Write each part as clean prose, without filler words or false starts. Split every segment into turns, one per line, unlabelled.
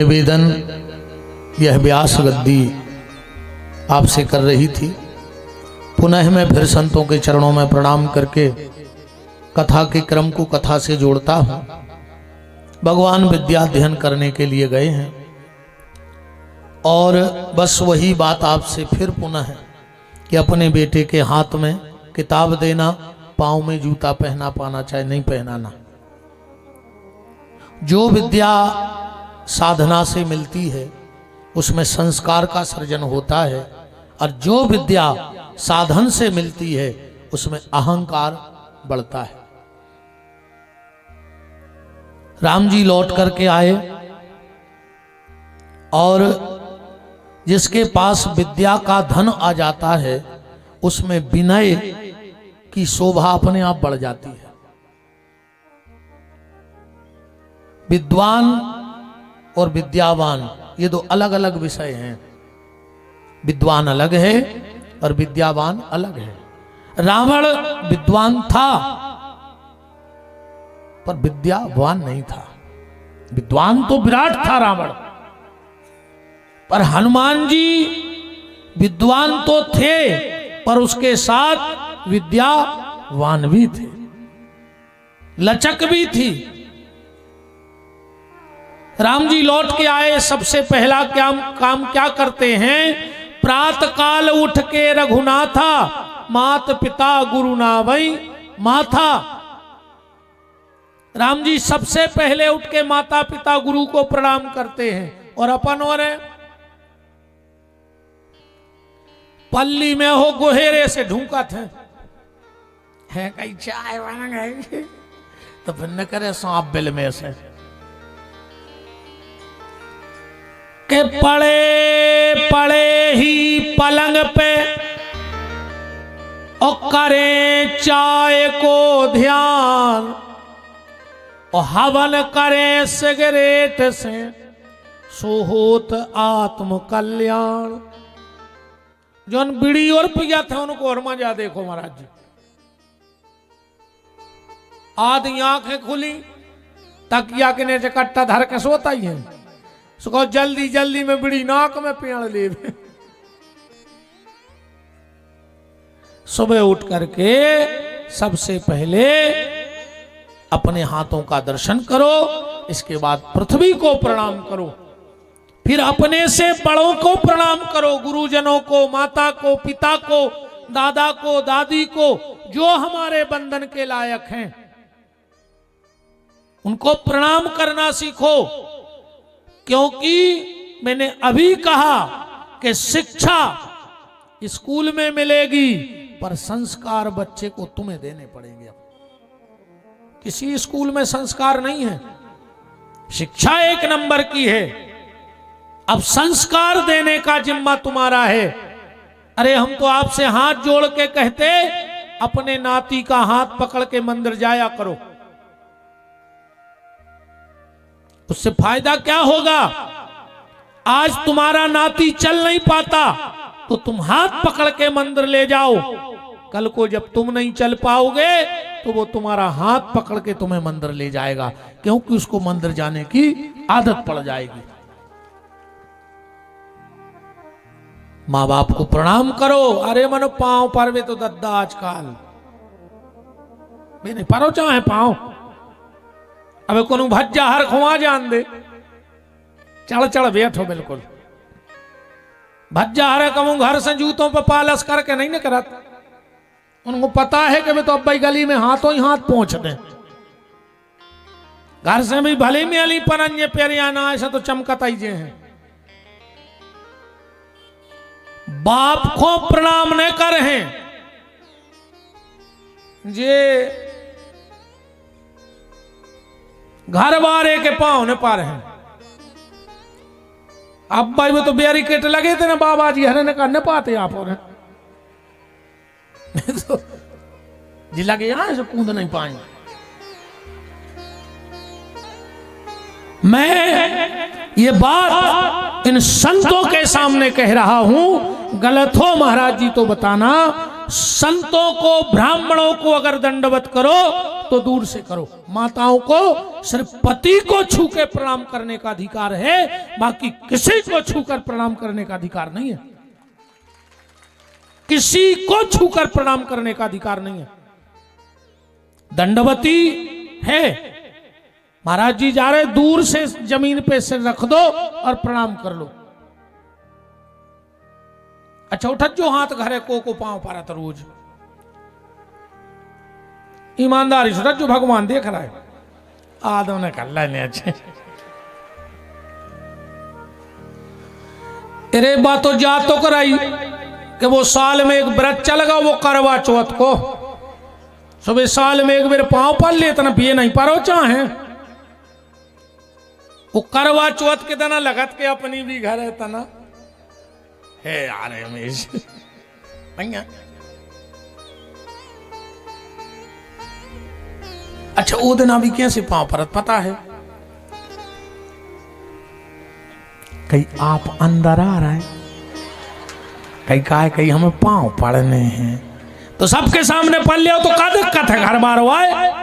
निवेदन यह व्यास गद्दी आपसे कर रही थी। पुनः मैं फिर संतों के चरणों में प्रणाम करके कथा के क्रम को कथा से जोड़ता हूँ। भगवान विद्या अध्ययन करने के लिए गए हैं और बस वही बात आपसे फिर पुनः है कि अपने बेटे के हाथ में किताब देना, पाँव में जूता पहना पाना चाहे नहीं पहनाना। जो विद्या साधना से मिलती है उसमें संस्कार का सृजन होता है और जो विद्या साधन से मिलती है उसमें अहंकार बढ़ता है। राम जी लौट करके आए और जिसके पास विद्या का धन आ जाता है उसमें विनय की शोभा अपने आप बढ़ जाती है। विद्वान और विद्यावान ये दो अलग अलग विषय हैं। विद्वान अलग है और विद्यावान अलग है। रावण विद्वान था पर विद्यावान नहीं था। विद्वान तो विराट था रावण, पर हनुमान जी विद्वान तो थे पर उसके साथ विद्यावान भी थे, लचक भी थी। राम जी लौट के आए, सबसे पहला काम क्या करते हैं? प्रातः काल उठ के रघुनाथा, मात पिता गुरु नावई माथा। राम जी सबसे पहले उठ के माता पिता गुरु को प्रणाम करते हैं और अपन और पल्ली में हो गोहेरे से ढूंढत है कहीं चाय बन गई तो फिर न करे सांप बिल में से के पड़े पड़े ही पलंग पे और करें चाय को ध्यान और हवन करें सिगरेट से सोहोत आत्म कल्याण। जोन बीड़ी और पिया थे उनको और मजा देखो महाराज जी। आधी आंखें खुली, तकिया के नीचे कट्टा धर के सोता ही है। उसको जल्दी जल्दी में बीड़ी नाक में पेड़ ले। सुबह उठ करके सबसे पहले अपने हाथों का दर्शन करो, इसके बाद पृथ्वी को प्रणाम करो, फिर अपने से बड़ों को प्रणाम करो, गुरुजनों को, माता को, पिता को, दादा को, दादी को, जो हमारे बंधन के लायक हैं उनको प्रणाम करना सीखो। क्योंकि मैंने अभी कहा कि शिक्षा स्कूल में मिलेगी पर संस्कार बच्चे को तुम्हें देने पड़ेंगे। किसी स्कूल में संस्कार नहीं है, शिक्षा एक नंबर की है, अब संस्कार देने का जिम्मा तुम्हारा है। अरे हम तो आपसे हाथ जोड़ के कहते अपने नाती का हाथ पकड़ के मंदिर जाया करो। उससे फायदा क्या होगा? आज तुम्हारा नाती चल नहीं पाता तो तुम हाथ पकड़ के मंदिर ले जाओ, कल को जब तुम नहीं चल पाओगे तो वो तुम्हारा हाथ पकड़ के तुम्हें मंदिर ले जाएगा, क्योंकि उसको मंदिर जाने की आदत पड़ जाएगी। माँ बाप को प्रणाम करो। अरे मनो पांव परवे तो दद्दा आजकल मैंने परो चाहे पांव अब को भज्जा हर खुआ जान दे, चढ़ चढ़ बैठो बिल्कुल भज्जा हर कहूं घर से जूतों पर पालस करके नहीं न करत। उनको पता है कि वे तो अब गली में हाथों ही हाथ पहुंच दे। घर से भी भले में अली परंजे पेरियाना ऐसा तो चमकता ही जे हैं। बाप को प्रणाम न कर हैं जे घर वाले के पांव न पा रहे हैं। अब भाई वो तो बैरिकेड लगे थे ना बाबा जी, हरे ने कहा न पाते आप और तो जी लगे यहां से कूद नहीं पाए। मैं ये बात इन संतों के सामने कह रहा हूं, गलत हो महाराज जी तो बताना। संतों को, ब्राह्मणों को अगर दंडवत करो तो दूर से करो। माताओं को सिर्फ पति को छू के प्रणाम करने का अधिकार है, बाकी किसी को छूकर प्रणाम करने का अधिकार नहीं है। किसी को छूकर प्रणाम करने का अधिकार नहीं है। दंडवती है, महाराज जी जा रहे, दूर से जमीन पे सिर रख दो और प्रणाम कर लो। अच्छा उठत जो हाथ घरे को पांव पारा रोज ईमानदारी से जो भगवान देख रहा है। आदम ने कर लेने अच्छे अरे बात तो जा तो कराई कि वो साल में एक व्रत चलेगा, वो करवा चौथ को सुबह साल में एक बार पांव पाल ले तना पिए नहीं पारो चाहे वो करवा चौथ के तना लगत के अपनी भी घर है तना है यार रमेश भैया। अच्छा वो दिन अभी कैसे पांव परत पता है? कहीं आप अंदर आ रहा है, कहीं कहा है कहीं हमें पांव पड़ने हैं, तो सबके सामने पढ़ लिया तो का दिक्कत है? घर बार हुआ है।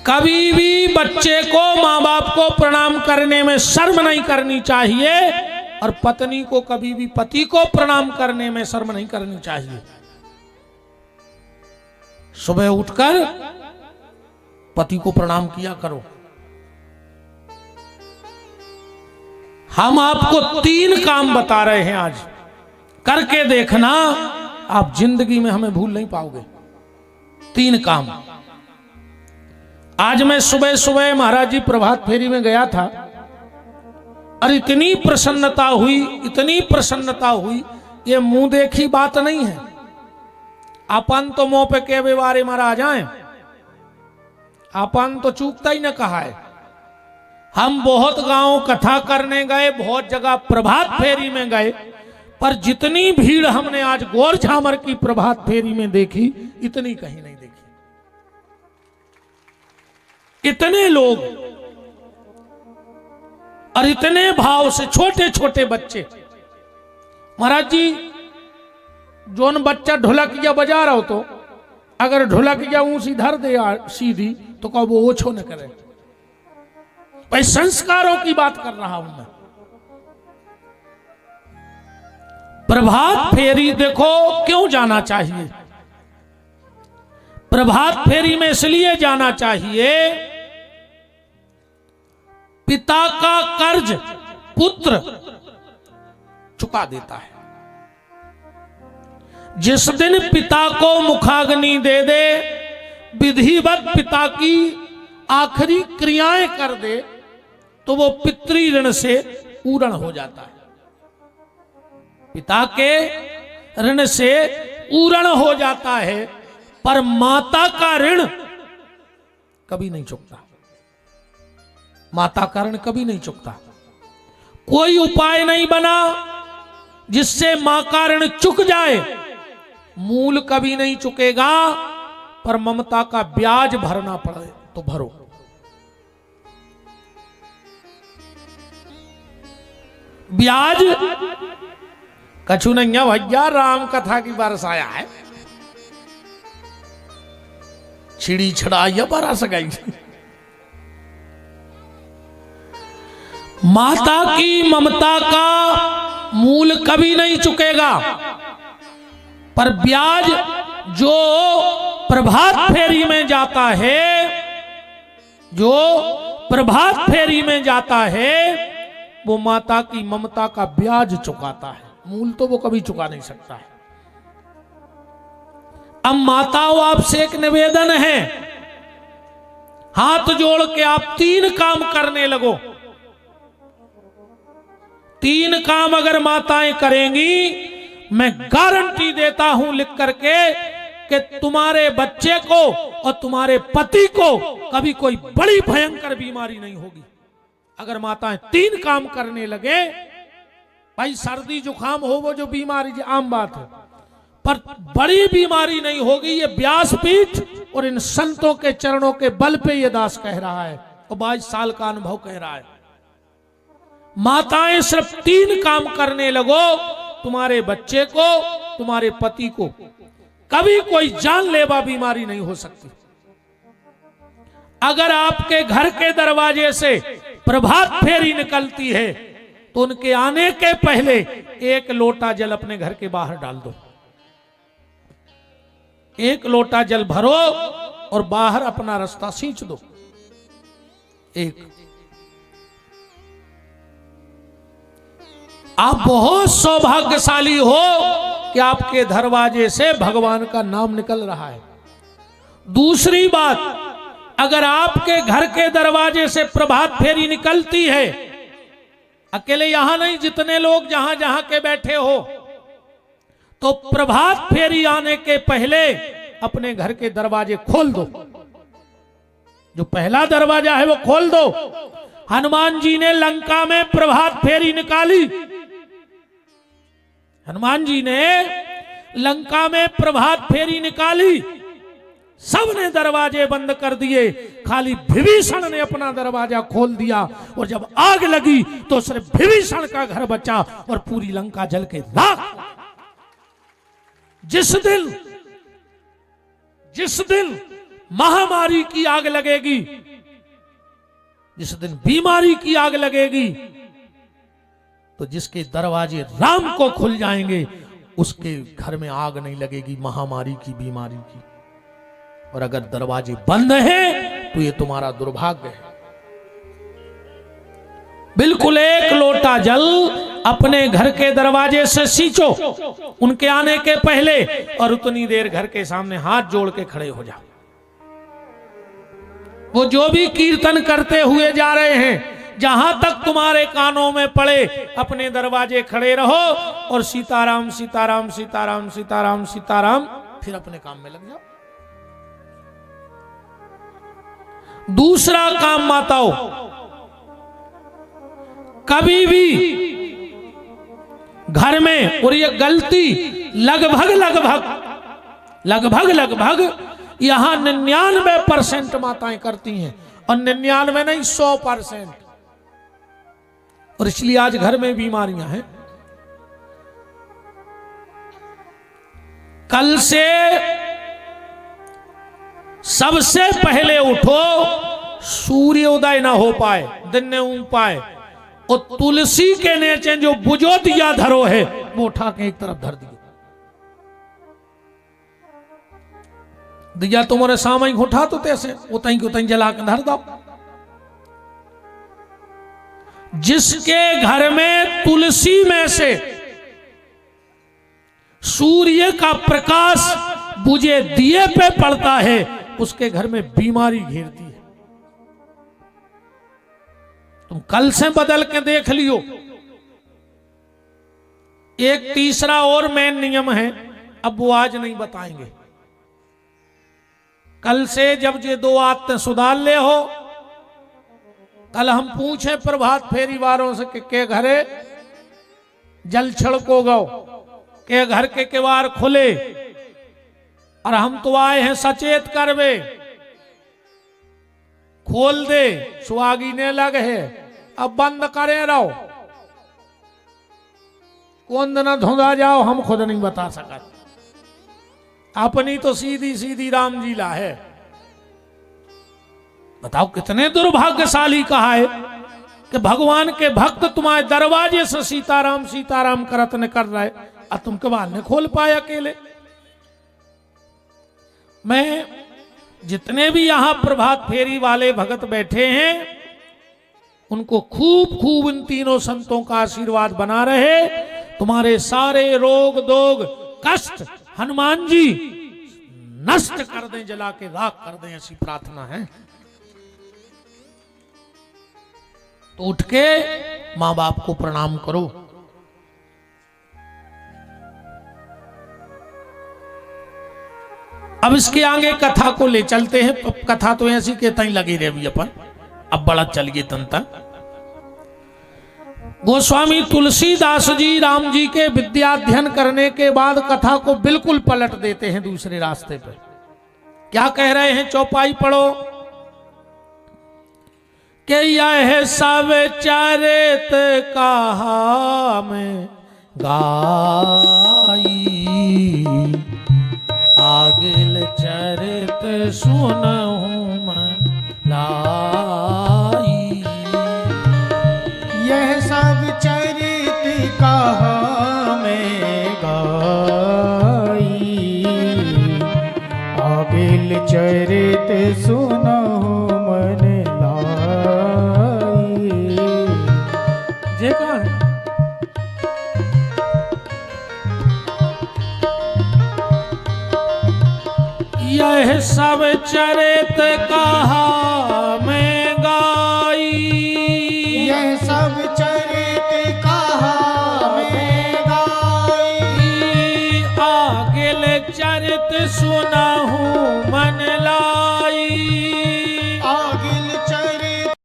कभी भी बच्चे को, माँ बाप को प्रणाम करने में शर्म नहीं करनी चाहिए, और पत्नी को कभी भी पति को प्रणाम करने में शर्म नहीं करनी चाहिए। सुबह उठकर पति को प्रणाम किया करो। हम आपको 3 काम बता रहे हैं आज, करके देखना, आप जिंदगी में हमें भूल नहीं पाओगे। 3 काम। आज मैं सुबह सुबह महाराज जी प्रभात फेरी में गया था और इतनी प्रसन्नता हुई, इतनी प्रसन्नता हुई, ये मुंह देखी बात नहीं है। अपन तो मुंह पे के बेवारे मारा जाए, अपन तो चूकता ही न कहा है। हम बहुत गांव कथा करने गए, बहुत जगह प्रभात फेरी में गए, पर जितनी भीड़ हमने आज गौर झामर की प्रभात फेरी में देखी, इतनी कहीं नहीं देखी। इतने लोग और इतने भाव से, छोटे छोटे बच्चे। महाराज जी जोन बच्चा ढोलकिया बजा रहा हो तो अगर ढोलकिया ऊंची धर दे सीधी तो कहो वो ओछो न करे। भाई संस्कारों की बात कर रहा हूं मैं। प्रभात फेरी देखो क्यों जाना चाहिए? प्रभात फेरी में इसलिए जाना चाहिए, पिता का कर्ज पुत्र चुका देता है। जिस दिन पिता को मुखाग्नि दे दे, विधिवत पिता की आखिरी क्रियाएं कर दे, तो वो पितृ ऋण से पूर्ण हो जाता है। पिता के ऋण से पूर्ण हो जाता है, पर माता का ऋण कभी नहीं चुकता। माता का ऋण कभी नहीं चुकता। कोई उपाय नहीं बना जिससे मां का ऋण चुक जाए। मूल कभी नहीं चुकेगा, पर ममता का ब्याज भरना पड़े तो भरो। ब्याज कछु नहीं है भैया, राम कथा की बरस आया है, छिड़ी छड़ाइया बरस गई। माता की ममता का मूल कभी नहीं चुकेगा, पर ब्याज जो प्रभात फेरी में जाता है, जो प्रभात फेरी में जाता है, वो माता की ममता का ब्याज चुकाता है। मूल तो वो कभी चुका नहीं सकता है। अब माताओं आपसे एक निवेदन है, हाथ जोड़ के आप 3 काम करने लगो। 3 काम अगर माताएं करेंगी, मैं गारंटी देता हूं लिख करके कि तुम्हारे बच्चे को और तुम्हारे पति को कभी कोई बड़ी भयंकर बीमारी नहीं होगी। अगर माताएं 3 काम करने लगे, भाई सर्दी जुकाम हो वो जो बीमारी आम बात है, पर बड़ी बीमारी नहीं होगी। ये व्यासपीठ और इन संतों के चरणों के बल पे ये दास कह रहा है, और 22 साल का अनुभव कह रहा है। माताएं सिर्फ 3 काम करने लगो, तुम्हारे बच्चे को, तुम्हारे पति को कभी कोई जानलेवा बीमारी नहीं हो सकती। अगर आपके घर के दरवाजे से प्रभात फेरी निकलती है तो उनके आने के पहले 1 लोटा जल अपने घर के बाहर डाल दो। 1 लोटा जल भरो और बाहर अपना रास्ता सींच दो। आप बहुत सौभाग्यशाली हो कि आपके दरवाजे से भगवान का नाम निकल रहा है। दूसरी बात, अगर आपके घर के दरवाजे से प्रभात फेरी निकलती है, अकेले यहां नहीं, जितने लोग जहां जहां के बैठे हो, तो प्रभात फेरी आने के पहले अपने घर के दरवाजे खोल दो। जो पहला दरवाजा है वो खोल दो। हनुमान जी ने लंका में प्रभात फेरी निकाली। हनुमान जी ने लंका में प्रभात फेरी निकाली, सबने दरवाजे बंद कर दिए, खाली विभीषण ने अपना दरवाजा खोल दिया। और जब आग लगी तो सिर्फ विभीषण का घर बचा और पूरी लंका जल के राख। जिस दिन महामारी की आग लगेगी, जिस दिन बीमारी की आग लगेगी, तो जिसके दरवाजे राम को खुल जाएंगे उसके घर में आग नहीं लगेगी महामारी की, बीमारी की। और अगर दरवाजे बंद हैं तो ये तुम्हारा दुर्भाग्य है। बिल्कुल 1 लोटा जल अपने घर के दरवाजे से सींचो उनके आने के पहले, और उतनी देर घर के सामने हाथ जोड़ के खड़े हो जाओ। वो जो भी कीर्तन करते हुए जा रहे हैं, जहां तक तुम्हारे कानों में पड़े, अपने दरवाजे खड़े रहो और सीताराम सीताराम सीताराम सीताराम सीताराम, फिर अपने काम में लग जाओ। दूसरा काम माताओं, कभी भी घर में, और ये गलती लगभग यहां 99% माताएं करती हैं, और 99 नहीं 100%। और इसलिए आज घर में बीमारियां हैं। कल से सबसे पहले उठो, सूर्योदय ना हो पाए, दिन न उग पाए, और तुलसी के नीचे जो बुझो दिया धरो है वो उठा के एक तरफ धर दिया। दिया तुम्हारे सामने उठा तो तैसे उतई को उतई जला के धर दो। जिसके घर में तुलसी में से सूर्य का प्रकाश बुझे दिए पे पड़ता है, उसके घर में बीमारी घेरती है। तुम कल से बदल के देख लियो। एक तीसरा और मेन नियम है, अब वो आज नहीं बताएंगे। कल से जब ये 2 आदतें सुधार ले हो, कल हम पूछे प्रभात फेरी वालों से के घरे जल छिड़को गो, के घर के किवाड़ खुले, और हम तो आए हैं सचेत करवे, खोल दे, सुहागी ने लग है, अब बंद करे रहो। कौन दिन धुंधा जाओ हम खुद नहीं बता सका। अपनी तो सीधी सीधी राम जी ला है। बताओ कितने दुर्भाग्यशाली कहा है कि भगवान के भक्त तुम्हारे दरवाजे से सीताराम सीताराम करत ने कर रहे, और तुम कबाल ने खोल पाए अकेले। मैं जितने भी यहां प्रभात फेरी वाले भगत बैठे हैं, उनको खूब खूब इन तीनों संतों का आशीर्वाद बना रहे। तुम्हारे सारे रोग दोग कष्ट हनुमान जी नष्ट कर दें, जला के राख कर दें, ऐसी प्रार्थना है। तो उठ के मां बाप को प्रणाम करो। अब इसके आगे कथा को ले चलते हैं। कथा तो ऐसी के तई लगी रही अपन, अब बड़ा चलिए तन। गोस्वामी तुलसीदास जी राम जी के विद्याध्ययन करने के बाद कथा को बिल्कुल पलट देते हैं दूसरे रास्ते पर। क्या कह रहे हैं, चौपाई पढ़ो कि यह सब चरित कहा में गाई। आगिल चरित सुनहु मन लाई।
यह सब चरित कहा मैं गाई। आगिल चरित सुनहु मन लाई।
जे कहाँ है? यह सब चरित कहा मैं गाई।
यह सब चरित कहा मैं गाई।
आगिल चरित सुना